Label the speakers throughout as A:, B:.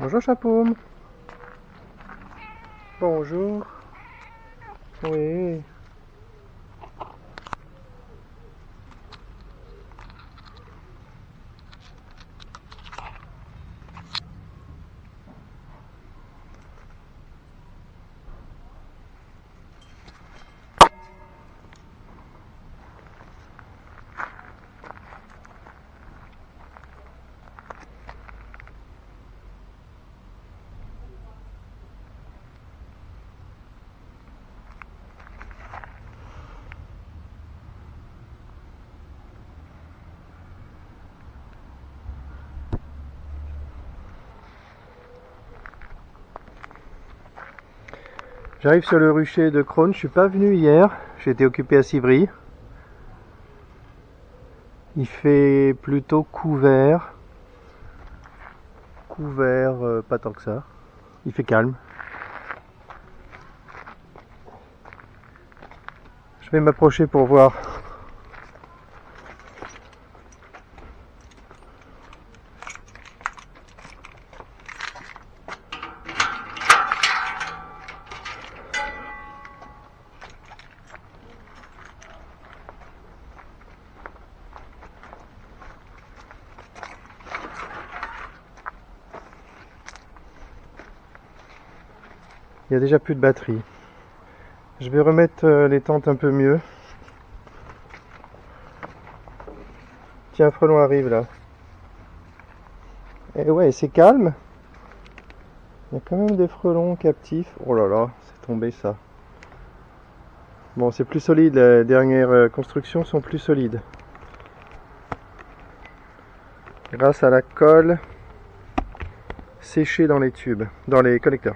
A: Bonjour Chapeaume. Bonjour. Oui. J'arrive sur le rucher de Crosne. Je suis pas venu hier. J'étais occupé à Civry. Il fait plutôt couvert. Pas tant que ça. Il fait calme. Je vais m'approcher pour voir. Il y a déjà plus de batterie. Je vais remettre les tentes un peu mieux. Tiens, un frelon arrive là. Et ouais, c'est calme. Il y a quand même des frelons captifs. Oh là là, c'est tombé ça. Bon, c'est plus solide. Les dernières constructions sont plus solides. Grâce à la colle séchée dans les tubes, dans les connecteurs.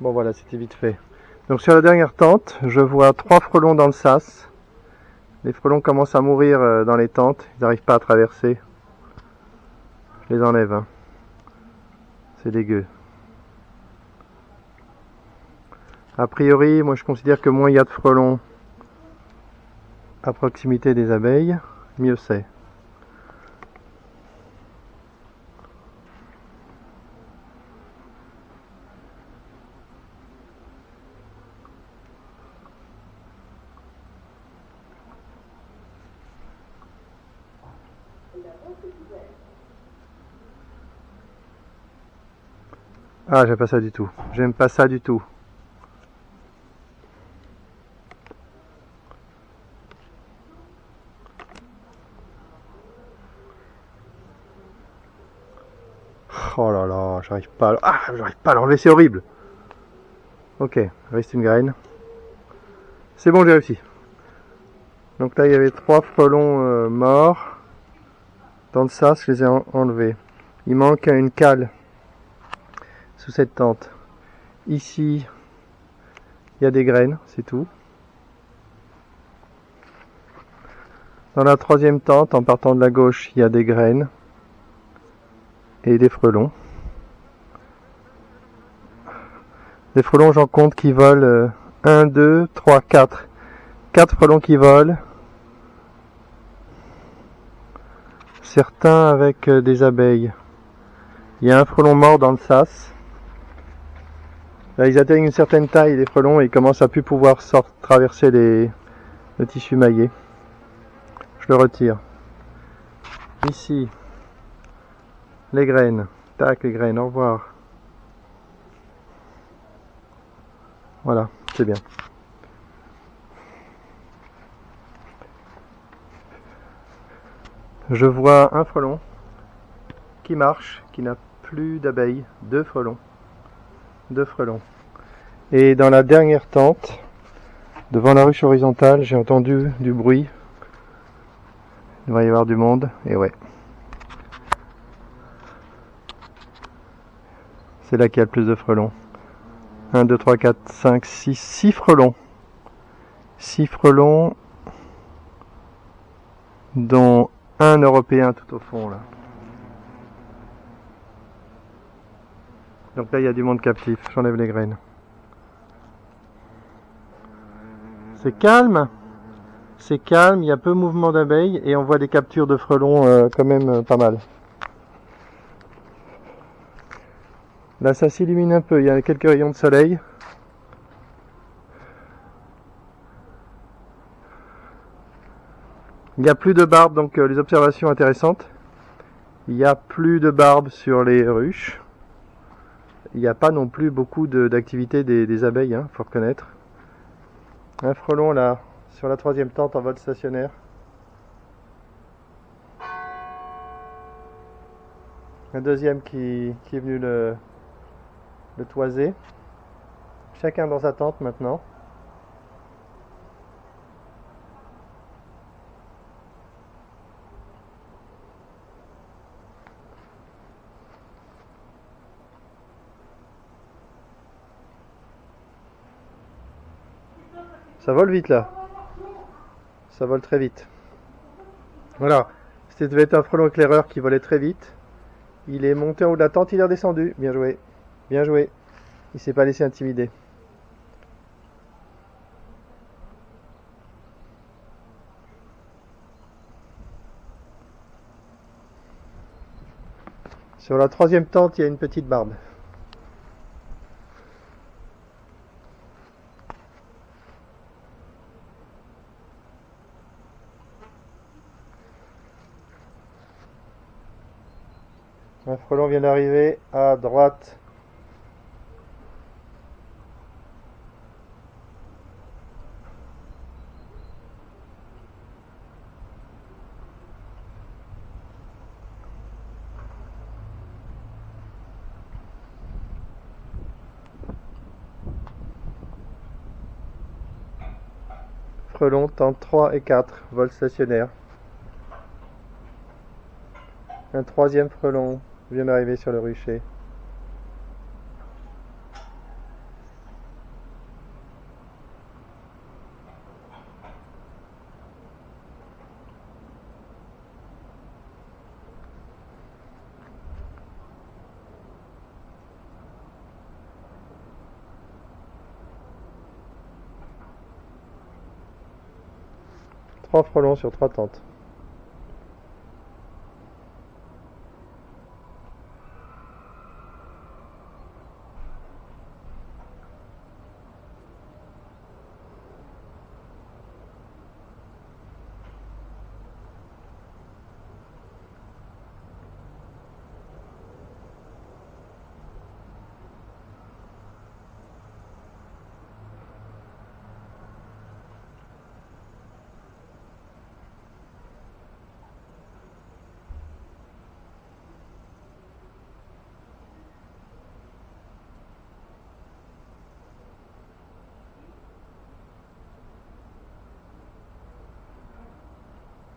A: Bon voilà, c'était vite fait. Donc sur la dernière tente, je vois 3 frelons dans le sas. Les frelons commencent à mourir dans les tentes, ils n'arrivent pas à traverser. Je les enlève, hein. C'est dégueu. A priori, moi je considère que moins il y a de frelons à proximité des abeilles, mieux c'est. Ah, j'aime pas ça du tout. J'aime pas ça du tout. Oh là là, j'arrive pas à l'enlever, c'est horrible. Ok, reste une graine. C'est bon, j'ai réussi. Donc là, il y avait 3 frelons morts. Dans le sas, je les ai enlevés. Il manque une cale sous cette tente. Ici, il y a des graines, c'est tout. Dans la 3e tente, en partant de la gauche, il y a des graines et des frelons. Les frelons, j'en compte qui volent 1, 2, 3, 4. 4 frelons qui volent. Certains avec des abeilles. Il y a un frelon mort dans le sas. Là, ils atteignent une certaine taille, les frelons, et ils commencent à plus pouvoir traverser le tissu maillé. Je le retire. Ici, les graines. Tac, les graines, au revoir. Voilà, c'est bien. Je vois un frelon qui marche, qui n'a plus d'abeilles. 2 frelons. 2 frelons. Et dans la dernière tente, devant la ruche horizontale, j'ai entendu du bruit. Il va y avoir du monde, et ouais. C'est là qu'il y a le plus de frelons. 1, 2, 3, 4, 5, 6, 6 frelons. 6 frelons, dont un européen tout au fond là. Donc là il y a du monde captif, j'enlève les graines. C'est calme, il y a peu de mouvement d'abeilles et on voit des captures de frelons quand même pas mal. Là ça s'illumine un peu, il y a quelques rayons de soleil. Il n'y a plus de barbe, donc les observations intéressantes. Il n'y a plus de barbe sur les ruches. Il n'y a pas non plus beaucoup d'activité des abeilles, hein, faut reconnaître. Un frelon là, sur la 3e tente en vol stationnaire. Un deuxième qui est venu le toiser. Chacun dans sa tente maintenant. Ça vole vite là. Ça vole très vite. Voilà. C'était devait être un frelon éclaireur qui volait très vite. Il est monté en haut de la tente, il est redescendu. Bien joué. Bien joué. Il s'est pas laissé intimider. Sur la 3e tente, il y a une petite barbe. Un frelon vient d'arriver à droite. Frelon, tente 3 et 4, vol stationnaire. Un 3e frelon vient d'arriver sur le rucher. Trois frelons sur 3 tentes.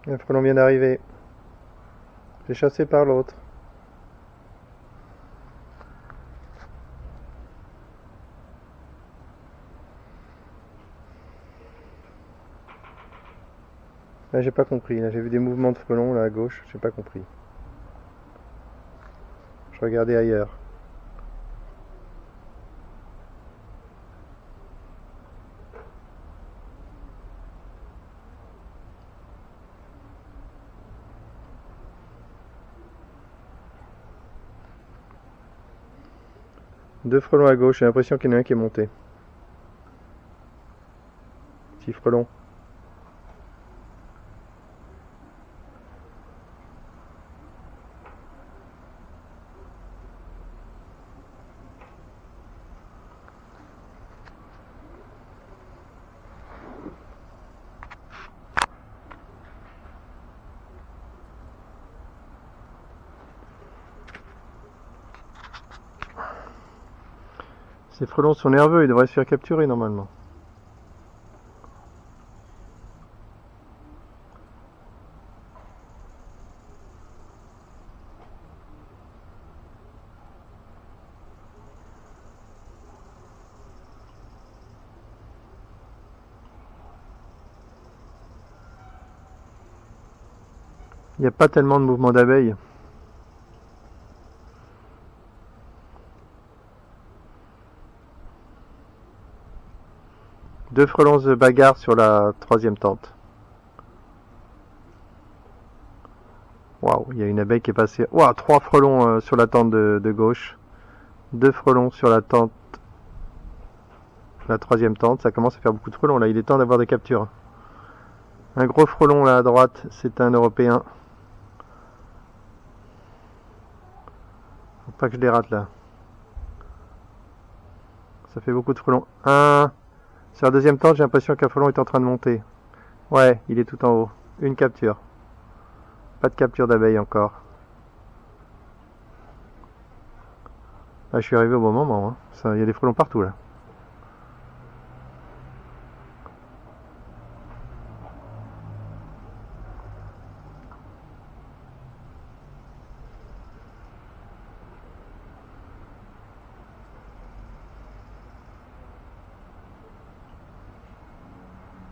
A: Un frelon vient d'arriver. J'ai chassé par l'autre. Là j'ai pas compris, là j'ai vu des mouvements de frelons là à gauche, j'ai pas compris. Je regardais ailleurs. Deux frelons à gauche, j'ai l'impression qu'il y en a un qui est monté. Petit frelon. Ces frelons sont nerveux, ils devraient se faire capturer normalement. Il n'y a pas tellement de mouvement d'abeilles. Deux frelons se bagarrent sur la 3e tente. Waouh, il y a une abeille qui est passée. Waouh, 3 frelons sur la tente de gauche. 2 frelons sur la tente. La troisième tente, ça commence à faire beaucoup de frelons là, il est temps d'avoir des captures. Un gros frelon là à droite, c'est un européen. Faut pas que je les rate là. Ça fait beaucoup de frelons. Sur la deuxième tente, j'ai l'impression qu'un frelon est en train de monter. Ouais, il est tout en haut. Une capture. Pas de capture d'abeille encore. Ah, je suis arrivé au bon moment. Hein. Il y a des frelons partout là.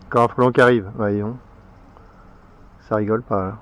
A: Encore un frelon qui arrive. Voyons. Ça rigole pas là.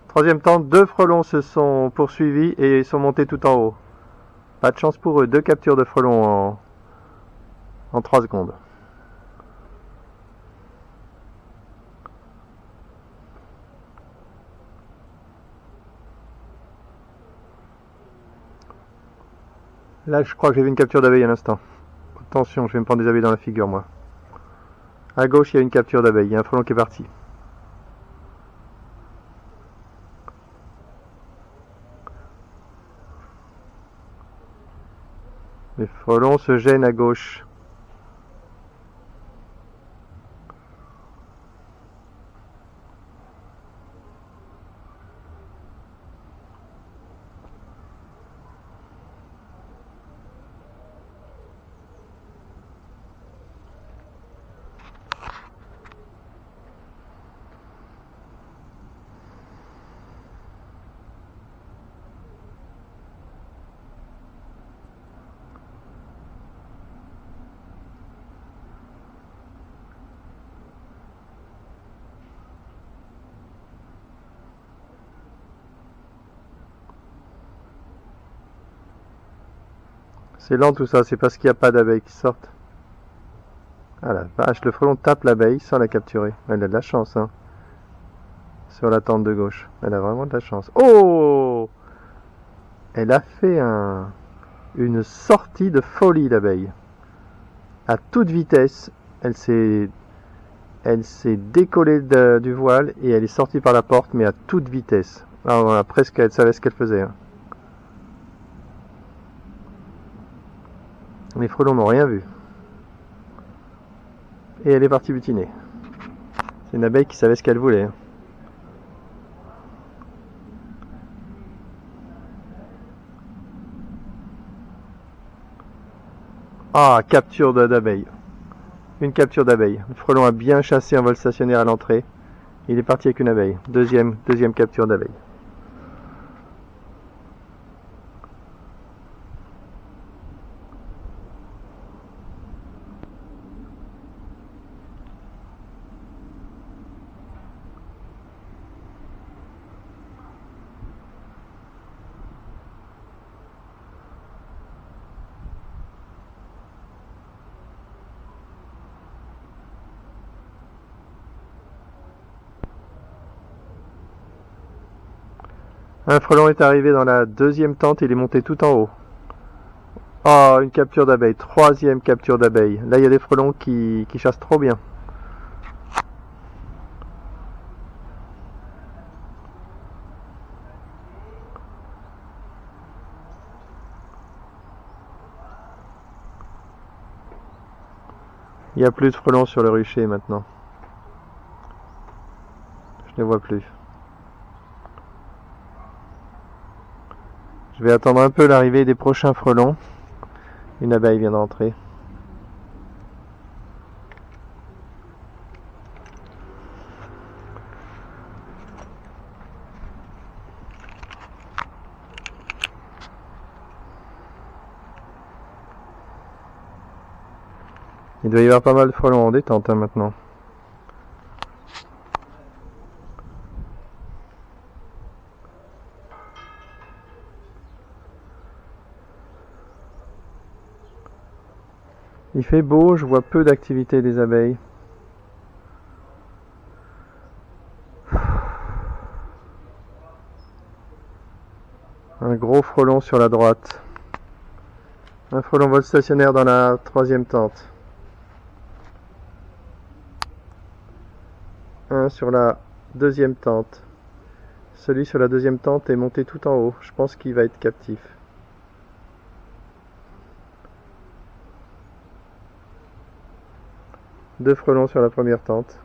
A: Troisième tente, 2 frelons se sont poursuivis et sont montés tout en haut. Pas de chance pour eux, 2 captures de frelons en 3 secondes. Là, je crois que j'ai vu une capture d'abeille à l'instant. Attention, je vais me prendre des abeilles dans la figure, moi. À gauche, il y a une capture d'abeille. Il y a un frelon qui est parti. Les frelons se gênent à gauche. C'est lent tout ça, c'est parce qu'il n'y a pas d'abeilles qui sortent. Ah la vache, le frelon tape l'abeille sans la capturer. Elle a de la chance, hein. Sur la tente de gauche. Elle a vraiment de la chance. Oh! Elle a fait une sortie de folie, l'abeille. À toute vitesse, elle s'est décollée du voile et elle est sortie par la porte, mais à toute vitesse. Alors voilà, presque elle savait ce qu'elle faisait. Hein. Les frelons n'ont rien vu. Et elle est partie butiner. C'est une abeille qui savait ce qu'elle voulait. Hein. Ah, capture d'abeille. Une capture d'abeille. Le frelon a bien chassé un vol stationnaire à l'entrée. Il est parti avec une abeille. Deuxième capture d'abeille. Un frelon est arrivé dans la deuxième tente, il est monté tout en haut. Oh, une capture d'abeille, troisième capture d'abeille. Là, il y a des frelons qui chassent trop bien. Il n'y a plus de frelons sur le rucher maintenant. Je ne vois plus. Je vais attendre un peu l'arrivée des prochains frelons. Une abeille vient d'entrer. Il doit y avoir pas mal de frelons en détente hein, maintenant. Il fait beau, je vois peu d'activité des abeilles. Un gros frelon sur la droite. Un frelon vol stationnaire dans la troisième tente. Un sur la deuxième tente. Celui sur la deuxième tente est monté tout en haut. Je pense qu'il va être captif. Deux frelons sur la première tente.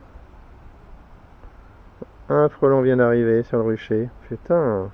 A: Un frelon vient d'arriver sur le rucher. Putain.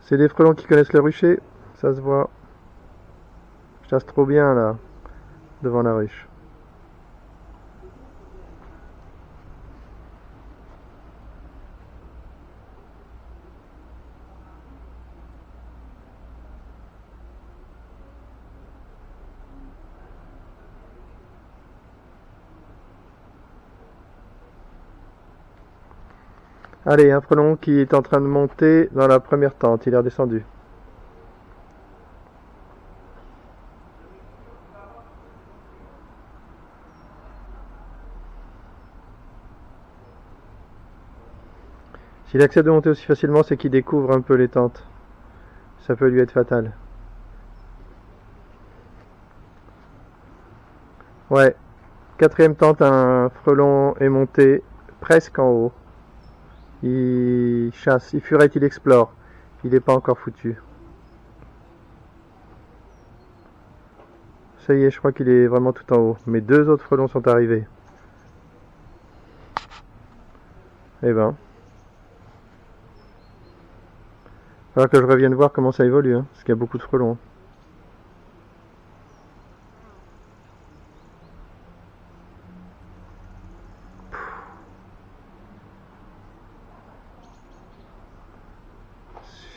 A: C'est des frelons qui connaissent le rucher, ça se voit. Je chasse trop bien là, devant la ruche. Allez, un frelon qui est en train de monter dans la première tente, il est redescendu. S'il accepte de monter aussi facilement, c'est qu'il découvre un peu les tentes. Ça peut lui être fatal. Ouais, quatrième tente, un frelon est monté presque en haut. Il chasse, il furette, il explore. Il n'est pas encore foutu. Ça y est, je crois qu'il est vraiment tout en haut. Mais deux autres frelons sont arrivés. Eh ben. Il va falloir que je revienne voir comment ça évolue, hein, parce qu'il y a beaucoup de frelons.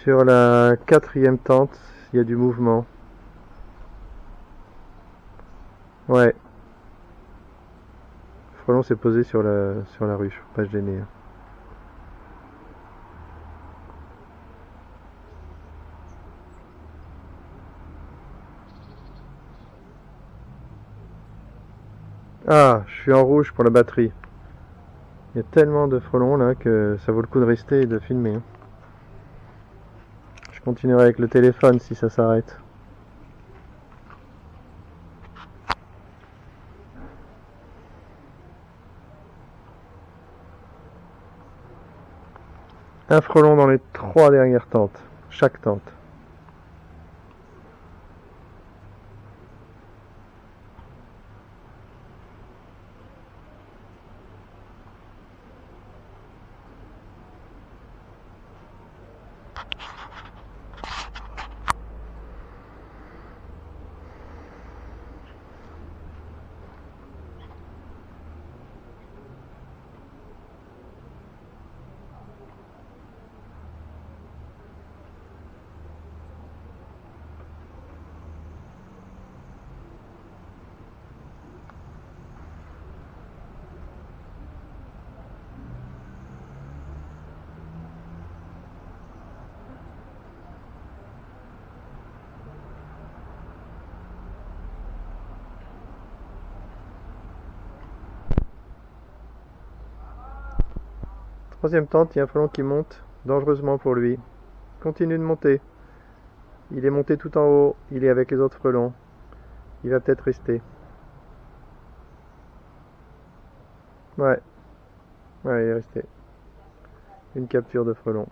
A: Sur la quatrième tente, il y a du mouvement. Ouais. Le frelon s'est posé sur la ruche, faut pas se gêner. Ah, je suis en rouge pour la batterie. Il y a tellement de frelons là que ça vaut le coup de rester et de filmer, hein. Je continuerai avec le téléphone si ça s'arrête. Un frelon dans les trois dernières tentes, chaque tente. Troisième tente, il y a un frelon qui monte, dangereusement pour lui. Continue de monter. Il est monté tout en haut, il est avec les autres frelons. Il va peut-être rester. Ouais, ouais, il est resté. une capture de frelon.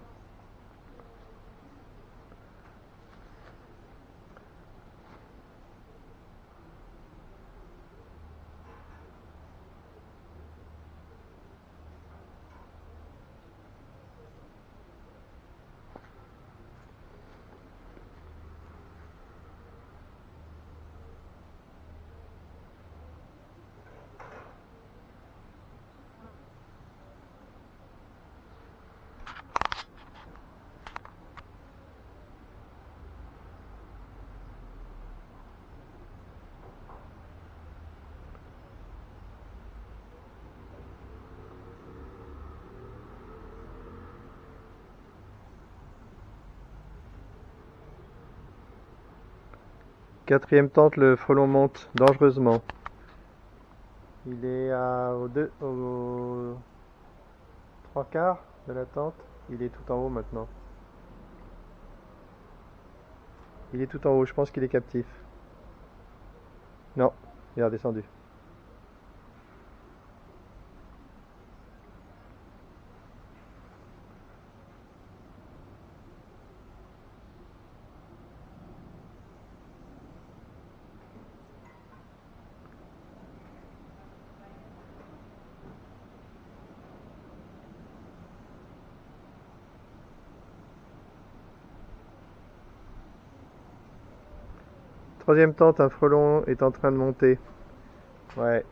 A: Quatrième tente, le frelon monte dangereusement. Il est au 3/4 de la tente. Il est tout en haut maintenant. Il est tout en haut, je pense qu'il est captif. Non, il est redescendu. Troisième tente, un frelon est en train de monter. Ouais,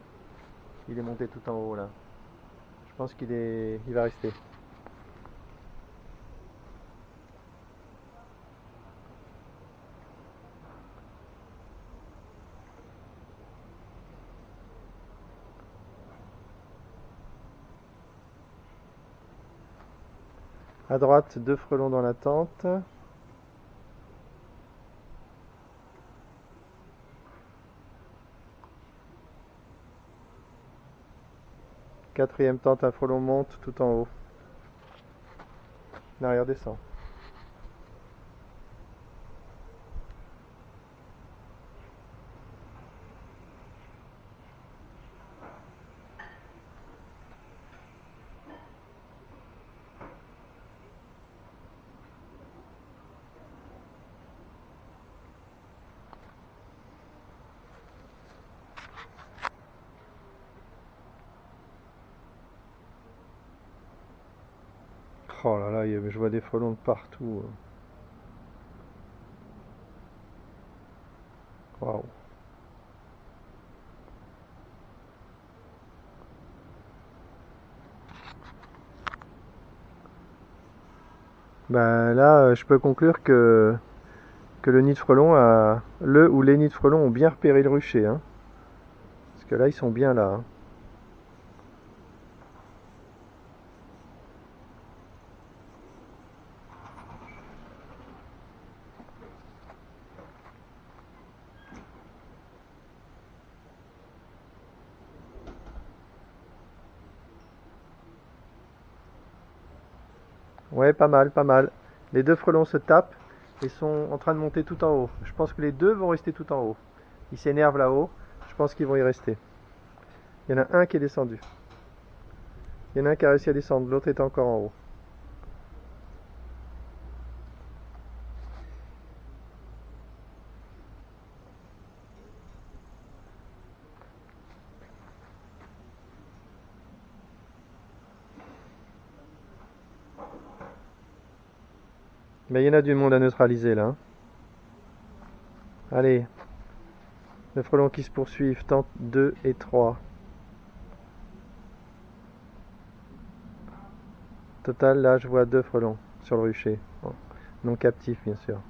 A: il est monté tout en haut là. Je pense il va rester. À droite, 2 frelons dans la tente. Quatrième tente, un frelon monte tout en haut. Non, il redescend. Oh là là, je vois des frelons de partout. Waouh. Ben là, je peux conclure que le nid de frelon le ou les nids de frelon ont bien repéré le rucher, hein. Parce que là, ils sont bien là, hein. Ouais, pas mal, pas mal. Les 2 frelons se tapent et sont en train de monter tout en haut. Je pense que les 2 vont rester tout en haut. Ils s'énervent là-haut. Je pense qu'ils vont y rester. Il y en a un qui est descendu. Il y en a un qui a réussi à descendre, l'autre est encore en haut. Mais il y en a du monde à neutraliser là, hein. Allez, le frelon qui se poursuivent, tente 2 et 3. Total, là, je vois 2 frelons sur le rucher. Bon, non captifs, bien sûr.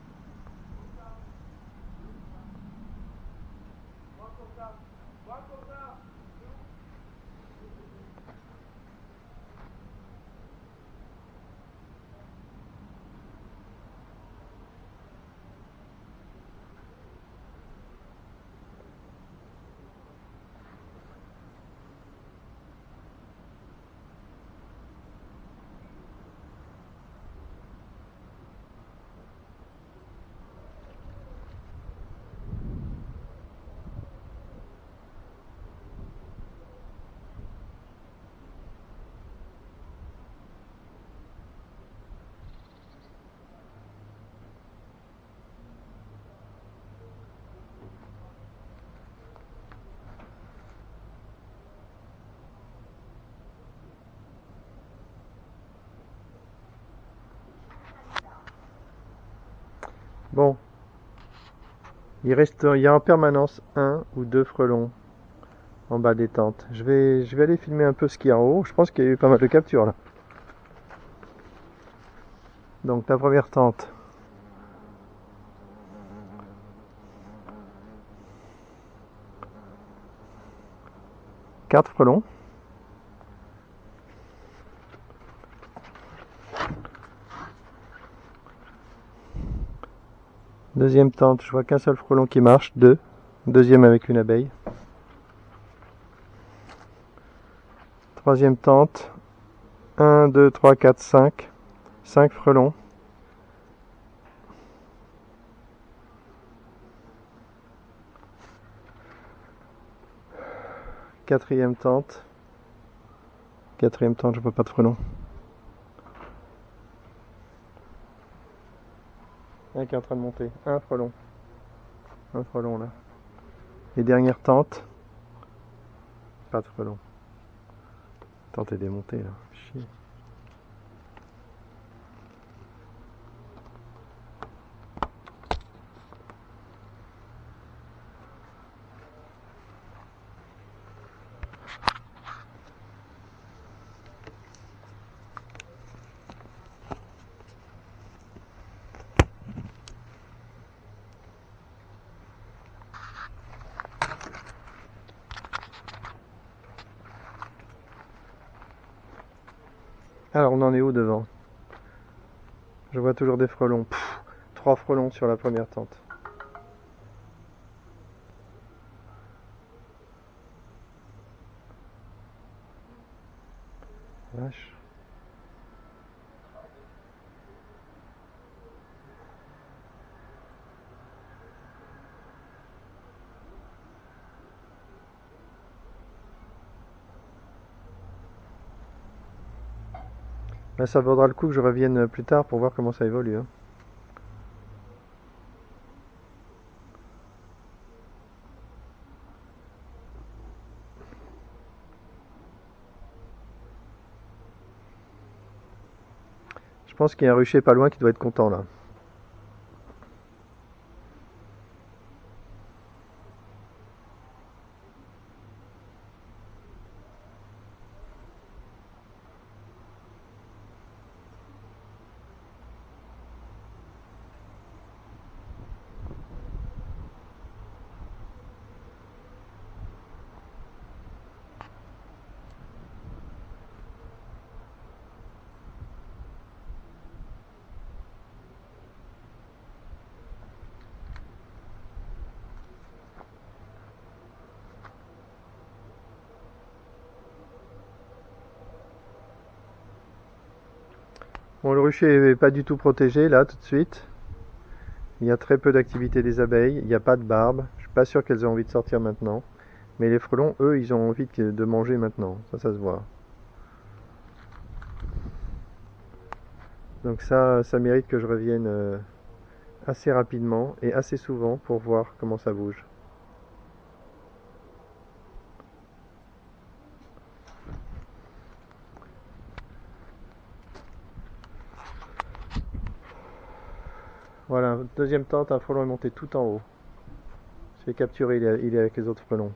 A: Bon, il y a en permanence un ou deux frelons en bas des tentes. Je vais aller filmer un peu ce qu'il y a en haut. Je pense qu'il y a eu pas mal de captures là. Donc la première tente. Quatre frelons. Deuxième tente, je vois qu'un seul frelon qui marche, deux. Deuxième avec une abeille. Troisième tente, 1, 2, 3, 4, 5. 5 frelons. Quatrième tente. Quatrième tente, je vois pas de frelons. Un qui est en train de monter. Un frelon. Un frelon là. Et dernière tente. Pas de frelon. Tente est démontée là. Chier. Alors on en est où devant? Je vois toujours des frelons. Pff, 3 frelons sur la première tente. Vache. Ben, ça vaudra le coup que je revienne plus tard pour voir comment ça évolue, hein. Je pense qu'il y a un rucher pas loin qui doit être content là. Bon, le rucher n'est pas du tout protégé là tout de suite. Il y a très peu d'activité des abeilles, il n'y a pas de barbe. Je suis pas sûr qu'elles aient envie de sortir maintenant. Mais les frelons, eux, ils ont envie de manger maintenant. Ça se voit. Donc ça mérite que je revienne assez rapidement et assez souvent pour voir comment ça bouge. Voilà, deuxième tente, un frelon est monté tout en haut. Je l'ai capturé, il est avec les autres frelons.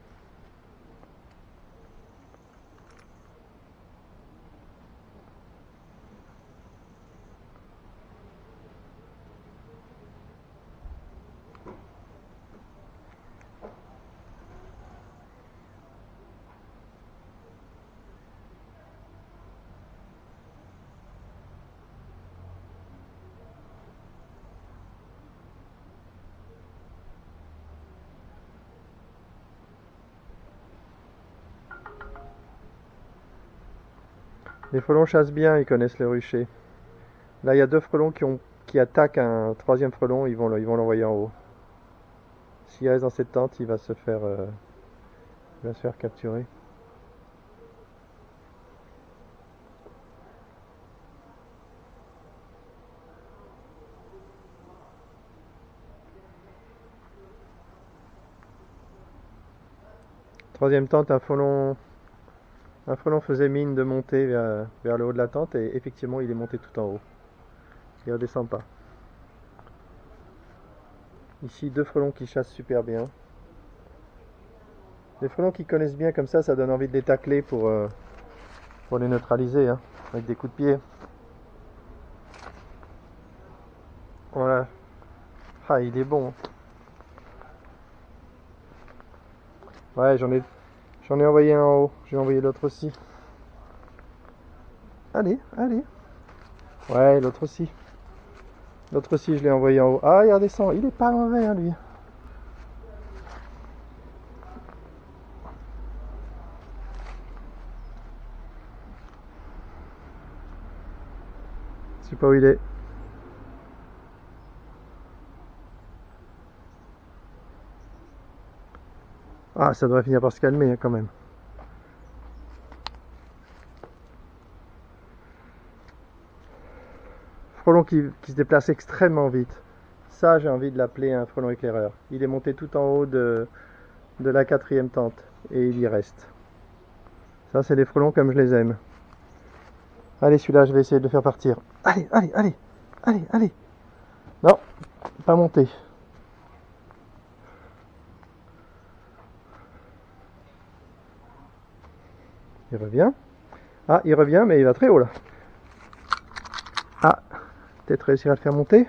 A: Les frelons chassent bien, ils connaissent les ruchers. Là, il y a deux frelons qui attaquent un troisième frelon, ils vont l'envoyer en haut. S'il reste dans cette tente, il va se faire capturer. Troisième tente, un frelon faisait mine de monter vers le haut de la tente et effectivement il est monté tout en haut. Il redescend pas. Ici, 2 frelons qui chassent super bien. Les frelons qui connaissent bien comme ça donne envie de les tacler pour les neutraliser, hein, avec des coups de pied. Voilà. Ah, il est bon. Ouais, j'en ai envoyé un en haut. J'ai envoyé l'autre aussi. Allez, allez. Ouais, l'autre aussi. L'autre aussi, je l'ai envoyé en haut. Ah, il redescend. Il est pas mauvais, hein, lui. Je sais pas où il est. Ah, ça devrait finir par se calmer, hein, quand même. Frelon qui se déplace extrêmement vite. Ça, j'ai envie de l'appeler un frelon éclaireur. Il est monté tout en haut de la 4e tente et il y reste. Ça, c'est des frelons comme je les aime. Allez, celui-là, je vais essayer de le faire partir. Allez, allez, allez, allez, allez. Non, pas monté. Il revient. Ah, il revient, mais il va très haut là. Ah, peut-être réussir à le faire monter.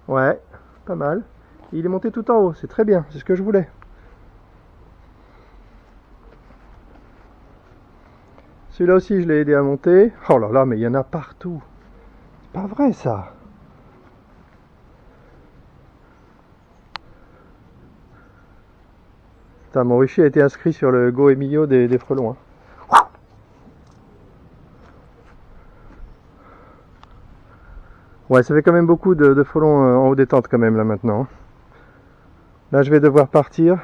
A: Ouais, pas mal. Il est monté tout en haut, c'est très bien, c'est ce que je voulais. Celui-là aussi, je l'ai aidé à monter. Oh là là, mais il y en a partout. C'est pas vrai ça. Putain, mon rucher a été inscrit sur le Go Emilio des frelons. Hein. Ouais, ça fait quand même beaucoup de frelons en haut des tentes quand même là maintenant. Là, je vais devoir partir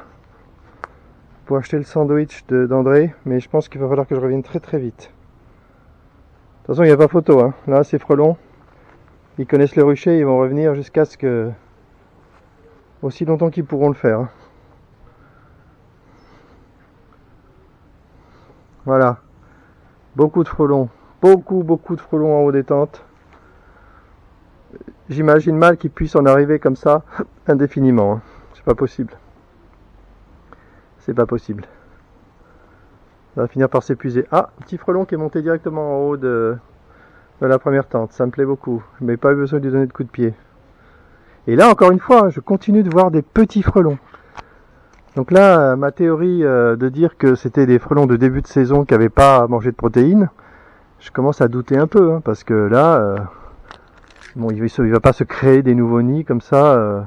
A: pour acheter le sandwich d'André, mais je pense qu'il va falloir que je revienne très très vite. De toute façon, il n'y a pas photo. Hein. Là, ces frelons, ils connaissent le rucher, ils vont revenir jusqu'à ce que... aussi longtemps qu'ils pourront le faire. Hein. Voilà. Beaucoup de frelons. Beaucoup de frelons en haut des tentes. J'imagine mal qu'ils puissent en arriver comme ça indéfiniment. Hein. C'est pas possible. C'est pas possible. Ça va finir par s'épuiser. Ah, petit frelon qui est monté directement en haut de la première tente. Ça me plaît beaucoup. Je n'ai pas eu besoin de lui donner de coups de pied. Et là, encore une fois, je continue de voir des petits frelons. Donc là, ma théorie de dire que c'était des frelons de début de saison qui n'avaient pas mangé de protéines, je commence à douter un peu. Hein, parce que là... bon, il va pas se créer des nouveaux nids comme ça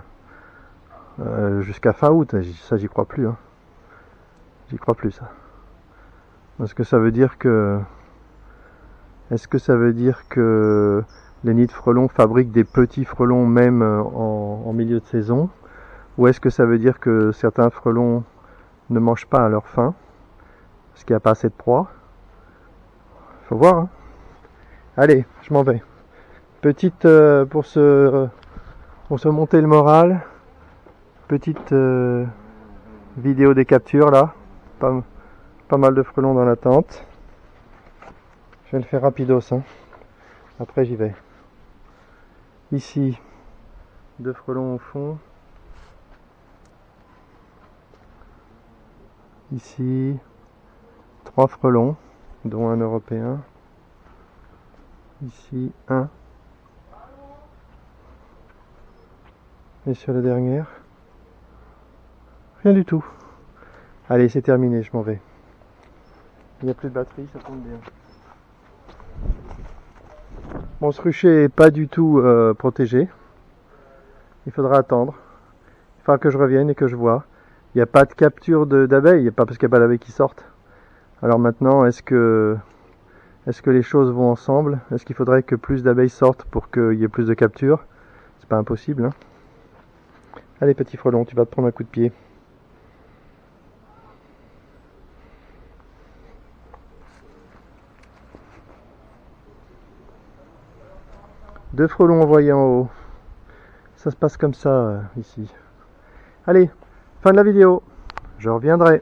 A: jusqu'à fin août. Ça, j'y crois plus. Hein. J'y crois plus, ça. Est-ce que ça veut dire que... Est-ce que ça veut dire que les nids de frelons fabriquent des petits frelons même en milieu de saison? Ou est-ce que ça veut dire que certains frelons ne mangent pas à leur faim parce qu'il n'y a pas assez de proie? Faut voir. Hein. Allez, je m'en vais. Petite pour se monter le moral, petite vidéo des captures là, pas mal de frelons dans la tente. Je vais le faire rapidos, hein. Après j'y vais. Ici, 2 frelons au fond. Ici, 3 frelons, dont un européen. Ici, 1. Et sur la dernière, rien du tout. Allez, c'est terminé, je m'en vais. Il n'y a plus de batterie, ça tombe bien. Bon, ce rucher n'est pas du tout protégé. Il faudra attendre. Il faudra que je revienne et que je vois. Il n'y a pas de capture d'abeilles, il n'y a pas parce qu'il n'y a pas d'abeilles qui sortent. Alors maintenant, est-ce que les choses vont ensemble? Est-ce qu'il faudrait que plus d'abeilles sortent pour qu'il y ait plus de captures? C'est pas impossible, hein. Allez, petit frelon, tu vas te prendre un coup de pied. Deux frelons envoyés en haut. Ça se passe comme ça ici. Allez, fin de la vidéo. Je reviendrai.